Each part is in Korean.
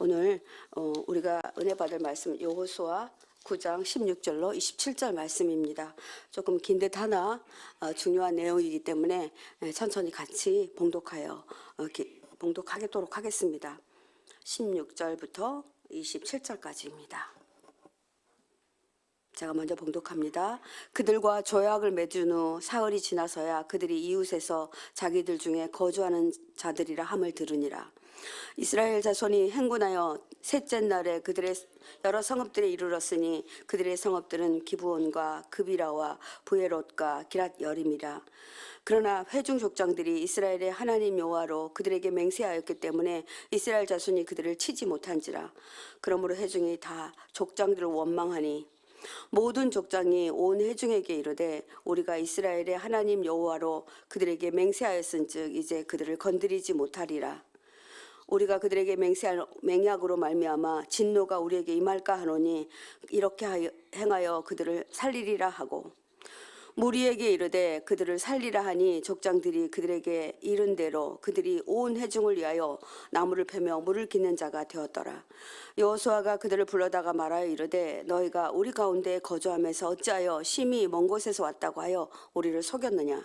오늘 우리가 은혜 받을 말씀 여호수아 9장 16절로 27절 말씀입니다. 조금 긴 듯 하나 중요한 내용이기 때문에 천천히 같이 봉독하도록 하겠습니다. 16절부터 27절까지입니다. 제가 먼저 봉독합니다. 그들과 조약을 맺은 후 사흘이 지나서야 그들이 이웃에서 자기들 중에 거주하는 자들이라 함을 들으니라. 이스라엘 자손이 행군하여 셋째 날에 그들의 여러 성읍들에 이르렀으니 그들의 성읍들은 기브온과 그비라와 부에롯과 기랏 여림이라. 그러나 회중 족장들이 이스라엘의 하나님 여호와로 그들에게 맹세하였기 때문에 이스라엘 자손이 그들을 치지 못한지라. 그러므로 회중이 다 족장들을 원망하니 모든 족장이 온 회중에게 이르되 우리가 이스라엘의 하나님 여호와로 그들에게 맹세하였은즉 이제 그들을 건드리지 못하리라. 우리가 그들에게 맹세한 맹약으로 말미암아 진노가 우리에게 임할까 하노니 이렇게 행하여 그들을 살리리라 하고 무리에게 이르되 그들을 살리라 하니 족장들이 그들에게 이른 대로 그들이 온 회중을 위하여 나무를 패며 물을 깃는 자가 되었더라. 여호수아가 그들을 불러다가 말하여 이르되 너희가 우리 가운데 거주하면서 어찌하여 심히 먼 곳에서 왔다고 하여 우리를 속였느냐.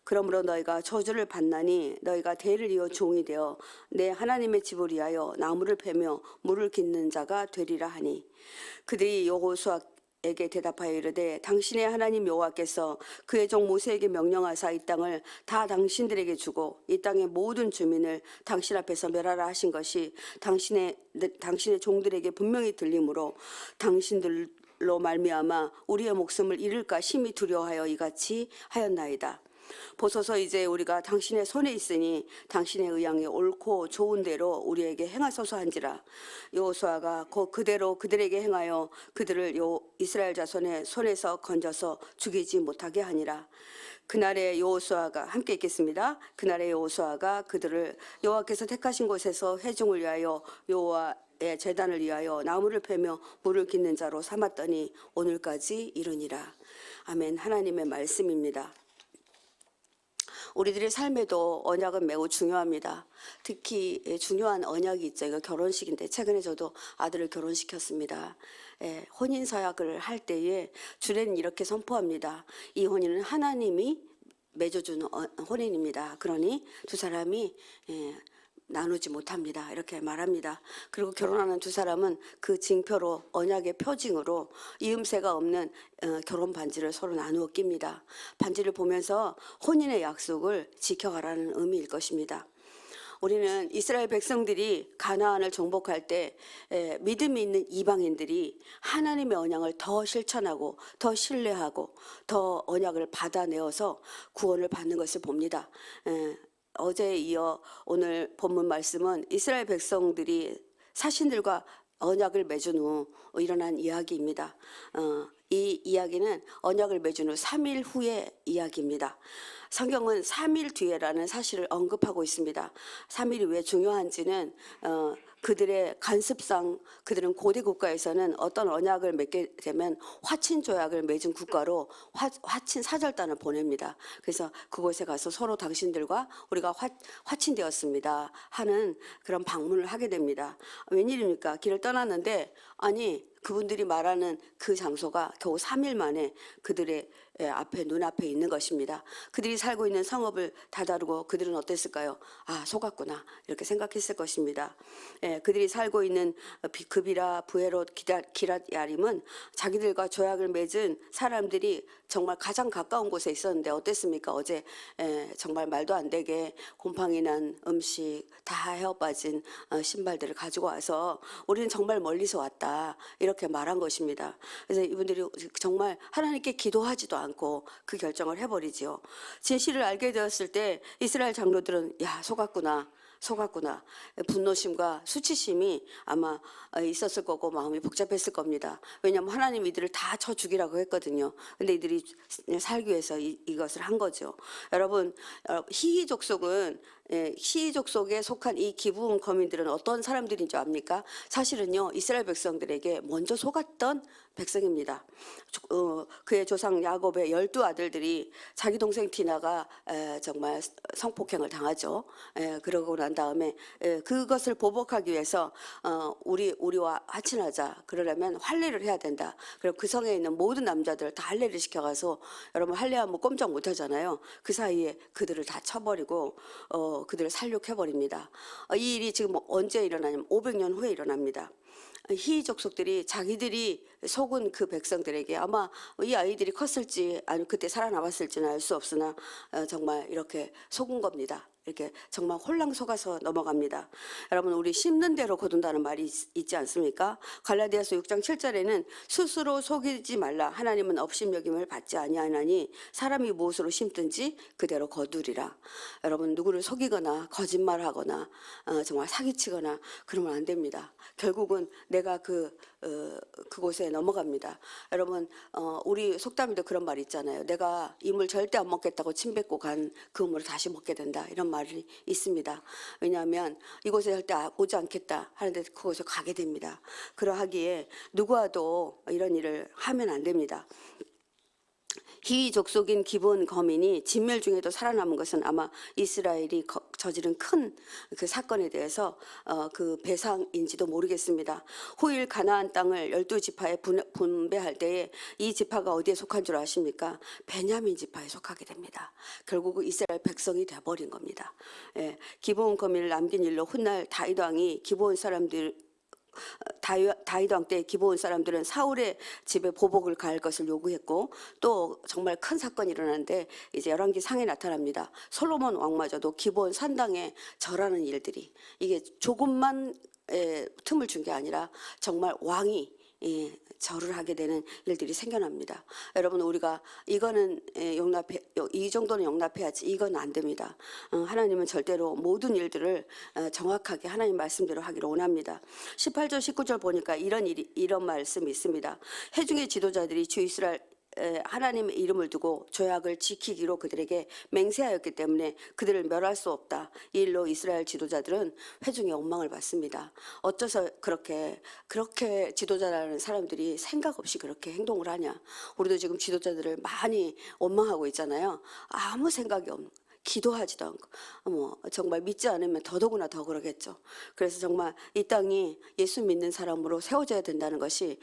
그러므로 너희가 저주를 받나니 너희가 대를 이어 종이 되어 내 하나님의 집을 위하여 나무를 패며 물을 깃는 자가 되리라 하니 그들이 여호수아에게 대답하여 이르되 당신의 하나님 여호와께서 그의 종 모세에게 명령하사 이 땅을 다 당신들에게 주고 이 땅의 모든 주민을 당신 앞에서 멸하라 하신 것이 당신의 종들에게 분명히 들리므로 당신들로 말미암아 우리의 목숨을 잃을까 심히 두려워하여 이같이 하였나이다. 보소서 이제 우리가 당신의 손에 있으니 당신의 의향이 옳고 좋은 대로 우리에게 행하소서 한지라. 여호수아가 곧 그대로 그들에게 행하여 그들을 이스라엘 자손의 손에서 건져서 죽이지 못하게 하니라. 그날에 여호수아가 함께 읽겠습니다. 그날에 여호수아가 그들을 여호와께서 택하신 곳에서 회중을 위하여 여호와의 제단을 위하여 나무를 패며 물을 깃는 자로 삼았더니 오늘까지 이르니라. 아멘. 하나님의 말씀입니다. 우리들의 삶에도 언약은 매우 중요합니다. 특히 중요한 언약이 있죠. 이거 결혼식인데 최근에 저도 아들을 결혼시켰습니다. 혼인 서약을 할 때에 주례는 이렇게 선포합니다. 이 혼인은 하나님이 맺어주는 혼인입니다. 그러니 두 사람이 나누지 못합니다. 이렇게 말합니다. 그리고 결혼하는 두 사람은 그 징표로 언약의 표징으로 이음새가 없는 결혼 반지를 서로 나누어 낍니다. 반지를 보면서 혼인의 약속을 지켜가라는 의미일 것입니다. 우리는 이스라엘 백성들이 가나안을 정복할 때 믿음이 있는 이방인들이 하나님의 언약을 더 실천하고 더 신뢰하고 더 언약을 받아내어서 구원을 받는 것을 봅니다. 어제에 이어 오늘 본문 말씀은 이스라엘 백성들이 사신들과 언약을 맺은 후 일어난 이야기입니다. 이 이야기는 언약을 맺은 후 3일 후의 이야기입니다. 성경은 3일 뒤에라는 사실을 언급하고 있습니다. 3일이 왜 중요한지는 그들의 관습상 그들은 고대 국가에서는 어떤 언약을 맺게 되면 화친 조약을 맺은 국가로 화친 사절단을 보냅니다. 그래서 그곳에 가서 서로 당신들과 우리가 화친되었습니다 하는 그런 방문을 하게 됩니다. 웬일입니까? 길을 떠났는데 아니 그분들이 말하는 그 장소가 겨우 3일 만에 그들의 앞에 눈앞에 있는 것입니다. 그들이 살고 있는 성읍을 다다르고 그들은 어땠을까요? 아, 속았구나 이렇게 생각했을 것입니다. 그들이 살고 있는 그비라 부에롯 기랏 야림은 자기들과 조약을 맺은 사람들이 정말 가장 가까운 곳에 있었는데 어땠습니까? 어제 정말 말도 안 되게 곰팡이 난 음식 다 헤어빠진 신발들을 가지고 와서 우리는 정말 멀리서 왔다 이렇게 말한 것입니다. 그래서 이분들이 정말 하나님께 기도하지도 않고 그 결정을 해버리지요. 진실을 알게 되었을 때 이스라엘 장로들은 야 속았구나 분노심과 수치심이 아마 있었을 거고 마음이 복잡했을 겁니다. 왜냐하면 하나님 이들을 다 쳐 죽이라고 했거든요. 근데 이들이 살기 위해서 이것을 한 거죠. 여러분 희귀 족속은 히족 속에 속한 이 기브온 거민들은 어떤 사람들인 줄 압니까? 사실은요, 이스라엘 백성들에게 먼저 속았던 백성입니다. 그의 조상 야곱의 12아들들이 자기 동생 디나가 정말 성폭행을 당하죠. 그러고 난 다음에 그것을 보복하기 위해서 우리와 화친하자. 그러려면 할례를 해야 된다. 그리고 그 성에 있는 모든 남자들 다 할례를 시켜가서, 여러분 할례하면 꼼짝 못하잖아요. 그 사이에 그들을 다 쳐버리고 그들을 살육해버립니다. 이 일이 지금 언제 일어나냐면 500년 후에 일어납니다. 히 족속들이 자기들이 속은 그 백성들에게, 아마 이 아이들이 컸을지 아니면 그때 살아남았을지는 알 수 없으나 정말 이렇게 속은 겁니다. 이렇게 정말 홀랑 속아서 넘어갑니다. 여러분, 우리 심는 대로 거둔다는 말이 있지 않습니까? 갈라디아서 6장 7절에는 스스로 속이지 말라. 하나님은 업신여김을 받지 아니하나니 사람이 무엇으로 심든지 그대로 거두리라. 여러분, 누구를 속이거나 거짓말하거나 정말 사기치거나 그러면 안 됩니다. 결국은 내가 그곳에 넘어갑니다. 여러분, 우리 속담에도 그런 말이 있잖아요. 내가 이물 절대 안 먹겠다고 침 뱉고 간 그 우물을 다시 먹게 된다. 이런 말이 있습니다. 왜냐하면 이곳에 절대 오지 않겠다 하는데 그곳에 가게 됩니다. 그러하기에 누구와도 이런 일을 하면 안 됩니다. 히족속인 기브온 거민이 진멸 중에도 살아남은 것은 아마 이스라엘이 저지른 큰 그 사건에 대해서 그 배상인지도 모르겠습니다. 후일 가나안 땅을 12지파에 분배할 때에 이 지파가 어디에 속한 줄 아십니까? 베냐민 지파에 속하게 됩니다. 결국 이스라엘 백성이 돼버린 겁니다. 기브온 거민을 남긴 일로 훗날 다윗 왕이 기브온 사람들 다윗 왕 때 기브온 사람들은 사울의 집에 보복을 가할 것을 요구했고, 또 정말 큰 사건이 일어나는데 이제 열왕기 상에 나타납니다. 솔로몬 왕마저도 기브온 산당에 절하는 일들이, 이게 조금만 틈을 준 게 아니라 정말 왕이 절을 하게 되는 일들이 생겨납니다. 여러분, 우리가 이거는 이 정도는 용납해야지, 이건 안 됩니다. 하나님은 절대로 모든 일들을 정확하게 하나님 말씀대로 하기를 원합니다. 18절 19절 보니까 이런 말씀이 있습니다. 회중의 지도자들이 주 이스라엘 하나님의 이름을 두고 조약을 지키기로 그들에게 맹세하였기 때문에 그들을 멸할 수 없다. 이 일로 이스라엘 지도자들은 회중의 원망을 받습니다. 어째서 그렇게 지도자라는 사람들이 생각 없이 그렇게 행동을 하냐. 우리도 지금 지도자들을 많이 원망하고 있잖아요. 아무 생각이 없는, 기도하지도 않고 정말 믿지 않으면 더더구나 더 그러겠죠. 그래서 정말 이 땅이 예수 믿는 사람으로 세워져야 된다는 것이,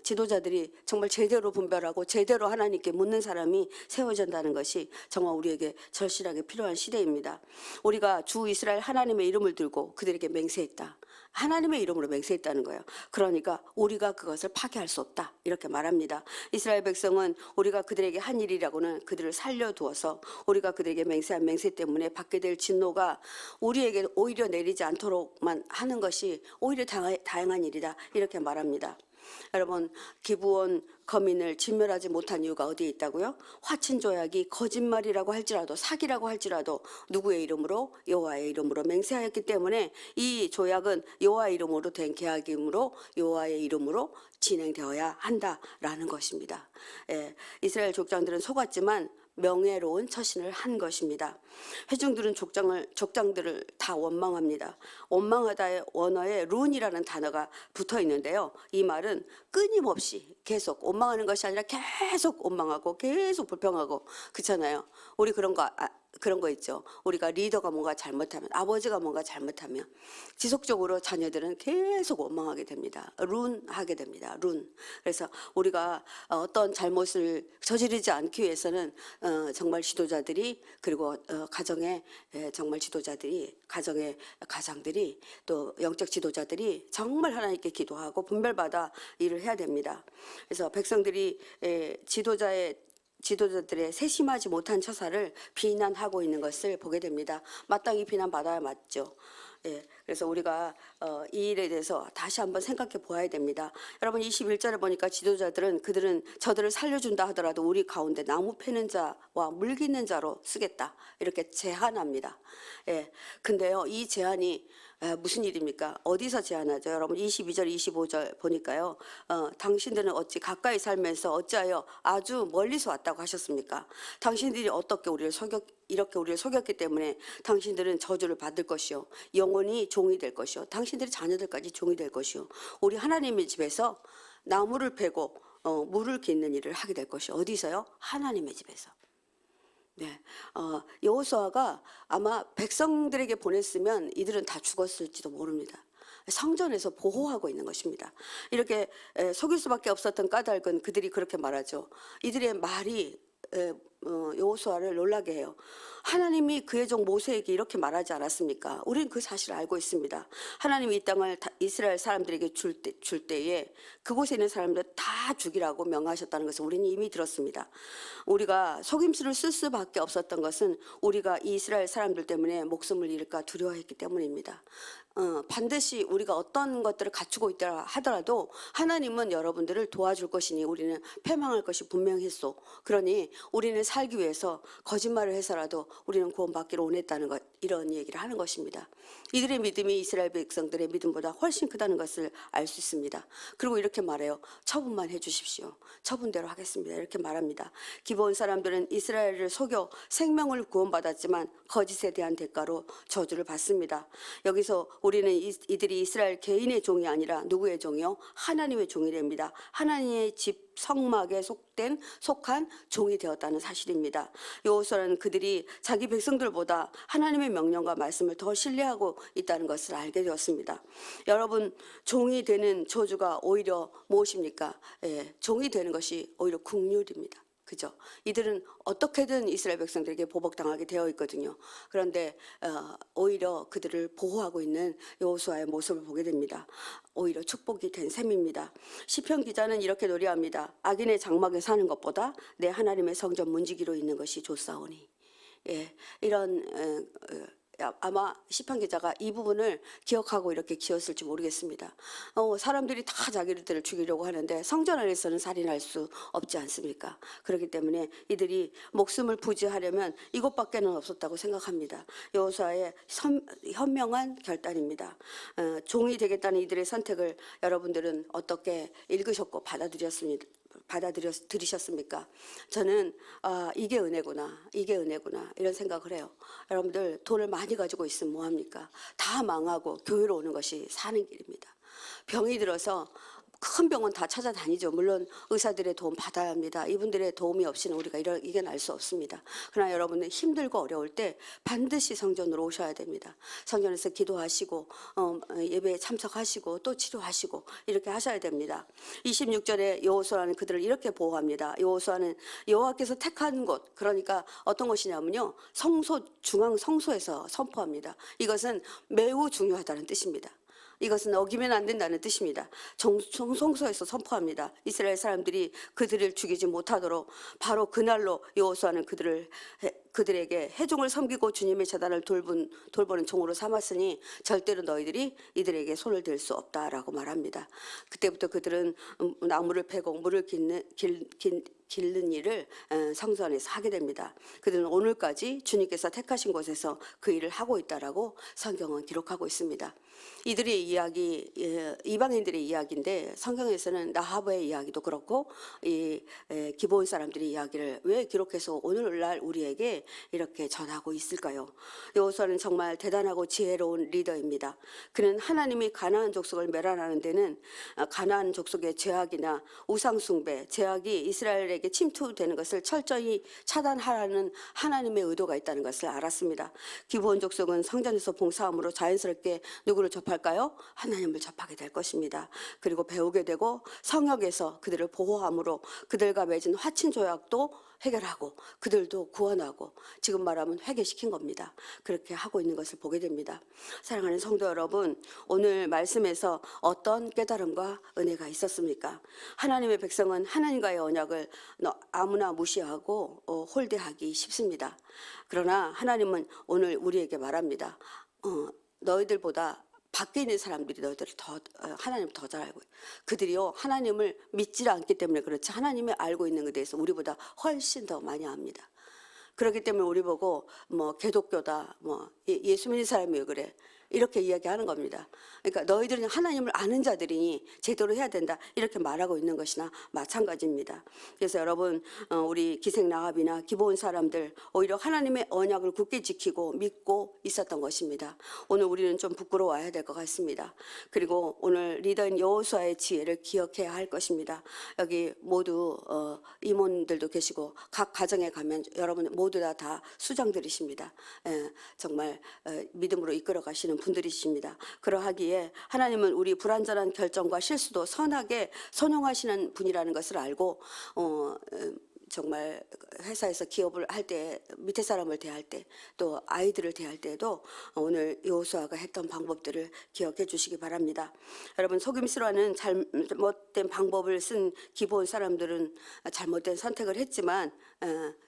지도자들이 정말 제대로 분별하고 제대로 하나님께 묻는 사람이 세워진다는 것이 정말 우리에게 절실하게 필요한 시대입니다. 우리가 주 이스라엘 하나님의 이름을 들고 그들에게 맹세했다. 하나님의 이름으로 맹세했다는 거예요. 그러니까 우리가 그것을 파괴할 수 없다, 이렇게 말합니다. 이스라엘 백성은 우리가 그들에게 한 일이라고는 그들을 살려두어서 우리가 그들에게 맹세한 맹세 때문에 받게 될 진노가 우리에게 오히려 내리지 않도록만 하는 것이 오히려 다양한 일이다, 이렇게 말합니다. 여러분, 기브온 거민을 진멸하지 못한 이유가 어디에 있다고요? 화친 조약이 거짓말이라고 할지라도, 사기라고 할지라도 누구의 이름으로? 여호와의 이름으로 맹세하였기 때문에 이 조약은 여호와의 이름으로 된 계약이므로 여호와의 이름으로 진행되어야 한다라는 것입니다. 이스라엘 족장들은 속았지만 명예로운 처신을 한 것입니다. 회중들은 족장들을 다 원망합니다. 원망하다의 원어에 룬이라는 단어가 붙어 있는데요. 이 말은 끊임없이 계속 원망하는 것이 아니라 계속 원망하고 계속 불평하고, 그렇잖아요. 우리 그런 거 있죠. 우리가 리더가 뭔가 잘못하면, 아버지가 뭔가 잘못하면 지속적으로 자녀들은 계속 원망하게 됩니다. 룬하게 됩니다. 룬. 그래서 우리가 어떤 잘못을 저지르지 않기 위해서는 정말 지도자들이, 그리고 가정의 정말 지도자들이, 가장들이, 또 영적 지도자들이 정말 하나님께 기도하고 분별받아 일을 해야 됩니다. 그래서 백성들이 지도자들의 세심하지 못한 처사를 비난하고 있는 것을 보게 됩니다. 마땅히 비난받아야 맞죠. 그래서 우리가 이 일에 대해서 다시 한번 생각해 보아야 됩니다. 여러분, 21절에 보니까 지도자들은 그들은 저들을 살려준다 하더라도 우리 가운데 나무 패는 자와 물기는 자로 쓰겠다, 이렇게 제한합니다. 근데요, 이 제한이 무슨 일입니까? 어디서 제안하죠? 여러분 22절 25절 보니까요. 당신들은 어찌 가까이 살면서 어찌하여 아주 멀리서 왔다고 하셨습니까? 당신들이 어떻게 이렇게 우리를 속였기 때문에 당신들은 저주를 받을 것이요, 영원히 종이 될 것이요, 당신들의 자녀들까지 종이 될 것이요, 우리 하나님의 집에서 나무를 베고 물을 깃는 일을 하게 될 것이요. 어디서요? 하나님의 집에서. 네, 여호수아가 아마 백성들에게 보냈으면 이들은 다 죽었을지도 모릅니다. 성전에서 보호하고 있는 것입니다. 이렇게 속일 수밖에 없었던 까닭은 그들이 그렇게 말하죠. 이들의 말이 여호수아를 놀라게 해요. 하나님이 그의 종 모세에게 이렇게 말하지 않았습니까? 우리는 그 사실을 알고 있습니다. 하나님이 이 땅을 이스라엘 사람들에게 줄 때에 그곳에 있는 사람들 다 죽이라고 명하셨다는 것을 우리는 이미 들었습니다. 우리가 속임수를 쓸 수밖에 없었던 것은 우리가 이 이스라엘 사람들 때문에 목숨을 잃을까 두려워했기 때문입니다. 반드시 우리가 어떤 것들을 갖추고 있다 하더라도 하나님은 여러분들을 도와줄 것이니 우리는 패망할 것이 분명했소. 그러니 우리는 살기 위해서 거짓말을 해서라도 우리는 구원받기를 원했다는 것, 이런 얘기를 하는 것입니다. 이들의 믿음이 이스라엘 백성들의 믿음보다 훨씬 크다는 것을 알 수 있습니다. 그리고 이렇게 말해요. 처분만 해주십시오. 처분대로 하겠습니다. 이렇게 말합니다. 기브온 사람들은 이스라엘을 속여 생명을 구원받았지만 거짓에 대한 대가로 저주를 받습니다. 여기서 우리는 이들이 이스라엘 개인의 종이 아니라 누구의 종이요? 하나님의 종이 됩니다. 하나님의 집 성막에 속한 종이 되었다는 사실입니다. 여호수아는 그들이 자기 백성들보다 하나님의 명령과 말씀을 더 신뢰하고 있다는 것을 알게 되었습니다. 여러분, 종이 되는 저주가 오히려 무엇입니까? 종이 되는 것이 오히려 국률입니다. 그죠? 이들은 어떻게든 이스라엘 백성들에게 보복당하게 되어 있거든요. 그런데 오히려 그들을 보호하고 있는 여호수아의 모습을 보게 됩니다. 오히려 축복이 된 셈입니다. 시편 기자는 이렇게 노래합니다. 악인의 장막에 사는 것보다 내 하나님의 성전 문지기로 있는 것이 좋사오니. 이런 아마 시편 기자가 이 부분을 기억하고 이렇게 지었을지 모르겠습니다. 사람들이 다 자기들을 죽이려고 하는데 성전 안에서는 살인할 수 없지 않습니까? 그렇기 때문에 이들이 목숨을 부지하려면 이것밖에는 없었다고 생각합니다. 여호수아의 현명한 결단입니다. 종이 되겠다는 이들의 선택을 여러분들은 어떻게 읽으셨고 받아들이셨습니까? 저는 이게 은혜구나 이런 생각을 해요. 여러분들 돈을 많이 가지고 있으면 뭐합니까? 다 망하고 교회로 오는 것이 사는 길입니다. 병이 들어서 큰 병원 다 찾아다니죠. 물론 의사들의 도움 받아야 합니다. 이분들의 도움이 없이는 우리가 이겨낼 수 없습니다. 그러나 여러분은 힘들고 어려울 때 반드시 성전으로 오셔야 됩니다. 성전에서 기도하시고 예배에 참석하시고 또 치료하시고 이렇게 하셔야 됩니다. 26절에 여호수아는 그들을 이렇게 보호합니다. 여호수아는 여호와께서 택한 곳, 그러니까 어떤 곳이냐면요, 중앙 성소에서 선포합니다. 이것은 매우 중요하다는 뜻입니다. 이것은 어기면 안 된다는 뜻입니다. 성소에서 선포합니다. 이스라엘 사람들이 그들을 죽이지 못하도록 바로 그날로 여호수아는 그들에게 해종을 섬기고 주님의 재단을 돌보는 종으로 삼았으니 절대로 너희들이 이들에게 손을 댈 수 없다라고 말합니다. 그때부터 그들은 나무를 베고 물을 깃는 일을 성소 안에서 하게 됩니다. 그들은 오늘까지 주님께서 택하신 곳에서 그 일을 하고 있다라고 성경은 기록하고 있습니다. 이들의 이야기, 이방인들의 이야기인데 성경에서는 라하브의 이야기도 그렇고 이 기브온 사람들의 이야기를 왜 기록해서 오늘날 우리에게 이렇게 전하고 있을까요? 여호수아는 정말 대단하고 지혜로운 리더입니다. 그는 하나님이 가나안 족속을 멸하라는 데는 가나안 족속의 죄악이나 우상 숭배, 죄악이 이스라엘에게 침투되는 것을 철저히 차단하라는 하나님의 의도가 있다는 것을 알았습니다. 기브온 족속은 성전에서 봉사함으로 자연스럽게 누구를 접할까요? 하나님을 접하게 될 것입니다. 그리고 배우게 되고 성역에서 그들을 보호함으로 그들과 맺은 화친 조약도 해결하고 그들도 구원하고 지금 말하면 회개시킨 겁니다. 그렇게 하고 있는 것을 보게 됩니다. 사랑하는 성도 여러분, 오늘 말씀에서 어떤 깨달음과 은혜가 있었습니까? 하나님의 백성은 하나님과의 언약을 아무나 무시하고 홀대하기 쉽습니다. 그러나 하나님은 오늘 우리에게 말합니다. 너희들보다 밖에 있는 사람들이 너희들을 하나님을 더 잘 알고, 그들이요 하나님을 믿지 않기 때문에 그렇지 하나님을 알고 있는 것에 대해서 우리보다 훨씬 더 많이 압니다. 그렇기 때문에 우리 보고 뭐 개독교다, 뭐 예수 믿는 사람이 왜 그래? 이렇게 이야기하는 겁니다. 그러니까 너희들은 하나님을 아는 자들이니 제대로 해야 된다 이렇게 말하고 있는 것이나 마찬가지입니다. 그래서 여러분 우리 기생라합이나 기브온 사람들 오히려 하나님의 언약을 굳게 지키고 믿고 있었던 것입니다. 오늘 우리는 좀 부끄러워야 될 것 같습니다. 그리고 오늘 리더인 여호수아의 지혜를 기억해야 할 것입니다. 여기 모두 임원들도 계시고 각 가정에 가면 여러분 모두 다 수장들이십니다. 정말 믿음으로 이끌어 가시는 분들이십니다. 그러하기에 하나님은 우리 불완전한 결정과 실수도 선하게 선용하시는 분이라는 것을 알고 정말 회사에서 기업을 할 때 밑에 사람을 대할 때 또 아이들을 대할 때도 오늘 여호수아가 했던 방법들을 기억해 주시기 바랍니다. 여러분 속임수라는 잘못된 방법을 쓴 기브온 사람들은 잘못된 선택을 했지만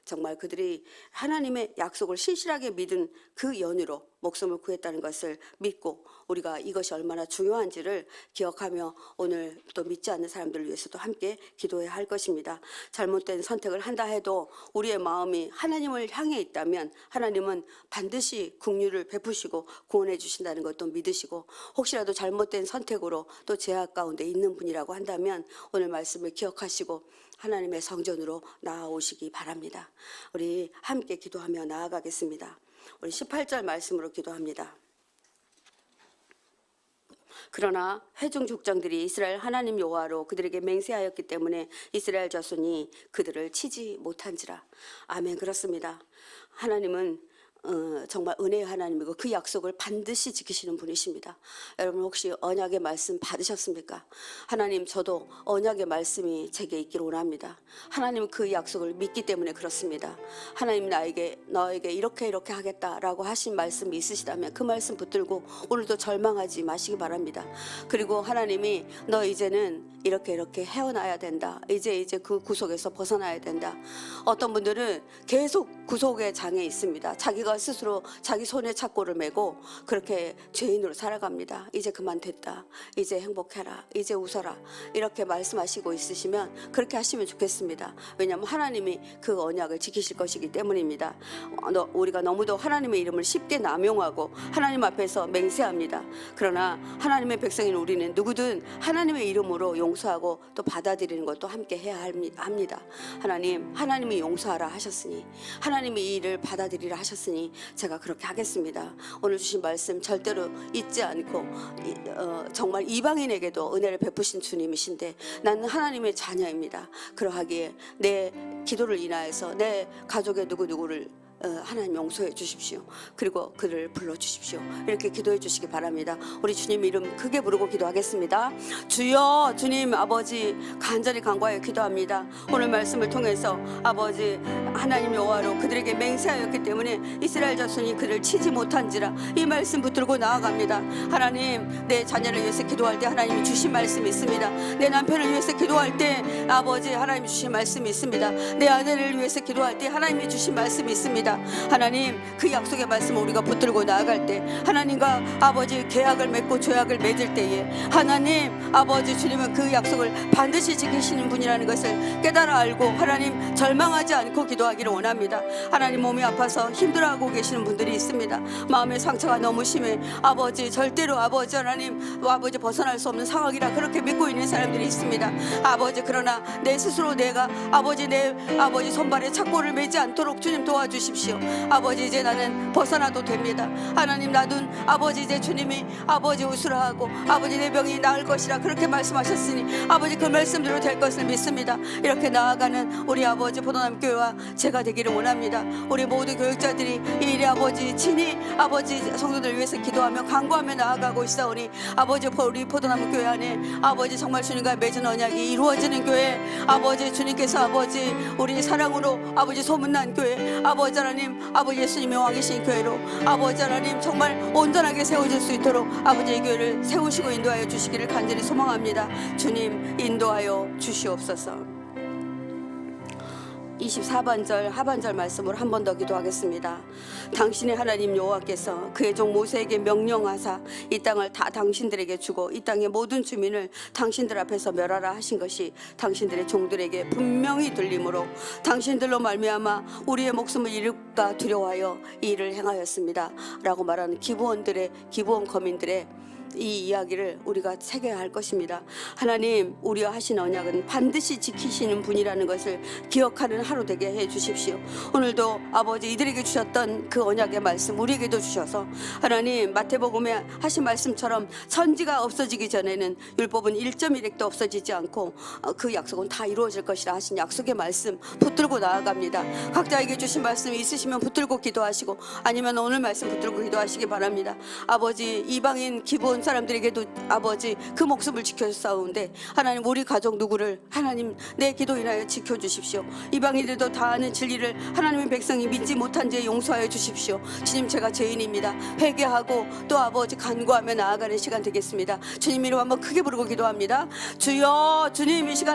정말 그들이 하나님의 약속을 신실하게 믿은 그 연유로 목숨을 구했다는 것을 믿고 우리가 이것이 얼마나 중요한지를 기억하며 오늘 또 믿지 않는 사람들을 위해서도 함께 기도해야 할 것입니다. 잘못된 선택을 한다 해도 우리의 마음이 하나님을 향해 있다면 하나님은 반드시 긍휼을 베푸시고 구원해 주신다는 것도 믿으시고 혹시라도 잘못된 선택으로 또 죄악 가운데 있는 분이라고 한다면 오늘 말씀을 기억하시고 하나님의 성전으로 나아오시기 바랍니다. 우리 함께 기도하며 나아가겠습니다. 우리 18절 말씀으로 기도합니다. 그러나 회중 족장들이 이스라엘 하나님 여호와로 그들에게 맹세하였기 때문에 이스라엘 자손이 그들을 치지 못한지라. 아멘. 그렇습니다. 하나님은 정말 은혜의 하나님이고 그 약속을 반드시 지키시는 분이십니다. 여러분 혹시 언약의 말씀 받으셨습니까? 하나님 저도 언약의 말씀이 제게 있기를 원합니다. 하나님은 그 약속을 믿기 때문에 그렇습니다. 하나님 너에게 이렇게 하겠다라고 하신 말씀이 있으시다면 그 말씀 붙들고 오늘도 절망하지 마시기 바랍니다. 그리고 하나님이 너 이제는 이렇게 헤어나야 된다. 이제 그 구속에서 벗어나야 된다. 어떤 분들은 계속 구속의 장애 있습니다. 자기가 스스로 자기 손에 착고를 메고 그렇게 죄인으로 살아갑니다. 이제 그만 됐다. 이제 행복해라. 이제 웃어라. 이렇게 말씀하시고 있으시면 그렇게 하시면 좋겠습니다. 왜냐하면 하나님이 그 언약을 지키실 것이기 때문입니다. 우리가 너무도 하나님의 이름을 쉽게 남용하고 하나님 앞에서 맹세합니다. 그러나 하나님의 백성인 우리는 누구든 하나님의 이름으로 용서하고 또 받아들이는 것도 함께 해야 합니다. 하나님이 용서하라 하셨으니 하나님이 이 일을 받아들이라 하셨으니 제가 그렇게 하겠습니다. 오늘 주신 말씀 절대로 잊지 않고 정말 이방인에게도 은혜를 베푸신 주님이신데 나는 하나님의 자녀입니다. 그러하기에 내 기도를 인하여서 내 가족의 누구누구를 하나님 용서해 주십시오. 그리고 그를 불러주십시오. 이렇게 기도해 주시기 바랍니다. 우리 주님 이름 크게 부르고 기도하겠습니다. 주여, 주님 아버지 간절히 간구하여 기도합니다. 오늘 말씀을 통해서 아버지 하나님 여호와로 그들에게 맹세하였기 때문에 이스라엘 자손이 그를 치지 못한지라 이 말씀 붙들고 나아갑니다. 하나님 내 자녀를 위해서 기도할 때 하나님이 주신 말씀이 있습니다. 내 남편을 위해서 기도할 때 아버지 하나님이 주신 말씀이 있습니다. 내 아내를 위해서 기도할 때 하나님이 주신 말씀이 있습니다. 하나님 그 약속의 말씀을 우리가 붙들고 나아갈 때 하나님과 아버지 계약을 맺고 조약을 맺을 때에 하나님 아버지 주님은 그 약속을 반드시 지키시는 분이라는 것을 깨달아 알고 하나님 절망하지 않고 기도하기를 원합니다. 하나님 몸이 아파서 힘들어하고 계시는 분들이 있습니다. 마음의 상처가 너무 심해 아버지 절대로 아버지 하나님 아버지 벗어날 수 없는 상황이라 그렇게 믿고 있는 사람들이 있습니다. 아버지 그러나 내 스스로 내가 아버지 내 아버지 손발에 착고를 매지 않도록 주님 도와주십시오. 아버지 이제 나는 벗어나도 됩니다. 하나님 놔둔 아버지 이제 주님이 아버지 웃으라 하고 아버지 내 병이 나을 것이라 그렇게 말씀하셨으니 아버지 그 말씀대로 될 것을 믿습니다. 이렇게 나아가는 우리 아버지 보도남 교회와 제가 되기를 원합니다. 우리 모두 교육자들이 이 일에 아버지 친히 아버지 성도들 위해서 기도하며 간구하며 나아가고 있사오니 아버지 우리 포도나무 교회 안에 아버지 정말 주님과 맺은 언약이 이루어지는 교회 아버지 주님께서 아버지 우리 사랑으로 아버지 소문난 교회 아버지 하나님 아버지 예수님의 왕이신 교회로 아버지 하나님 정말 온전하게 세워질 수 있도록 아버지 의 교회를 세우시고 인도하여 주시기를 간절히 소망합니다. 주님 인도하여 주시옵소서. 24반절 하반절 말씀으로 한 번 더 기도하겠습니다. 당신의 하나님 여호와께서 그의 종 모세에게 명령하사 이 땅을 다 당신들에게 주고 이 땅의 모든 주민을 당신들 앞에서 멸하라 하신 것이 당신들의 종들에게 분명히 들리므로 당신들로 말미암아 우리의 목숨을 잃을까 두려워하여 이 일을 행하였습니다 라고 말하는 기부원 거민들의 이 이야기를 우리가 새겨야 할 것입니다. 하나님, 우리와 하신 언약은 반드시 지키시는 분이라는 것을 기억하는 하루 되게 해 주십시오. 오늘도 아버지 이들에게 주셨던 그 언약의 말씀 우리에게도 주셔서 하나님, 마태복음에 하신 말씀처럼 선지가 없어지기 전에는 율법은 1.1획도 없어지지 않고 그 약속은 다 이루어질 것이라 하신 약속의 말씀 붙들고 나아갑니다. 각자에게 주신 말씀이 있으시면 붙들고 기도하시고 아니면 오늘 말씀 붙들고 기도하시기 바랍니다. 아버지, 이방인 기부원 사람들에게도 아버지 그 목숨을 지켜싸우는데 하나님, 우리 가족 누구를 하나님 내 기도 인하여 지켜주십시오. 이방인들도 다 아는 진리를 하나님의 백성이 믿지 못한 죄 용서하여 주십시오. 주님, 제가 죄인입니다. 회개하고 또 아버지 간구하며 나아가는 시간 되겠습니다. 주님 이름 한번 크게 부르고 기도합니다. 주여, 주님 이 시간